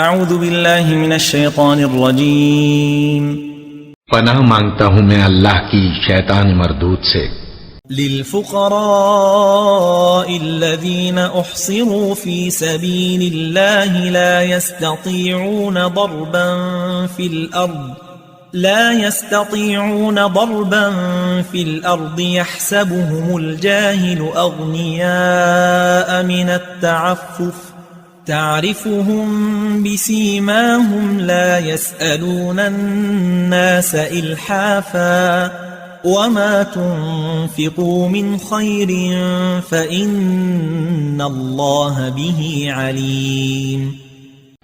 اعوذ باللہ من الشیطان الرجیم پناہ مانگتا ہوں میں اللہ کی شیطان مردود سے۔ للفقراء الذین احصروا فی سبیل اللہ لا يستطيعون ضربا في الأرض يحسبهم الجاهل أغنياء من التعفف تعرفهم بسيماهم لا يسألون الناس إلحافا وما تنفقوا من خير فإن الله به عليم۔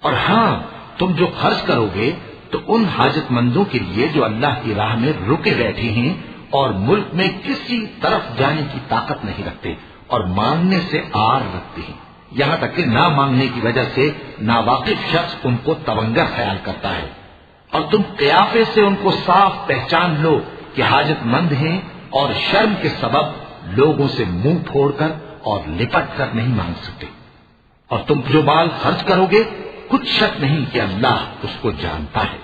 اور ہاں تم جو خرچ کرو گے تو ان حاجت مندوں کے لیے جو اللہ کی راہ میں رکے بیٹھے ہیں اور ملک میں کسی طرف جانے کی طاقت نہیں رکھتے اور مانگنے سے آر رکھتے ہیں، یہاں تک کہ نہ مانگنے کی وجہ سے ناواقف شخص ان کو تونگر خیال کرتا ہے، اور تم قیافے سے ان کو صاف پہچان لو کہ حاجت مند ہیں اور شرم کے سبب لوگوں سے منہ پھوڑ کر اور لپٹ کر نہیں مانگ سکتے۔ اور تم جو مال خرچ کرو گے کچھ شک نہیں کہ اللہ اس کو جانتا ہے۔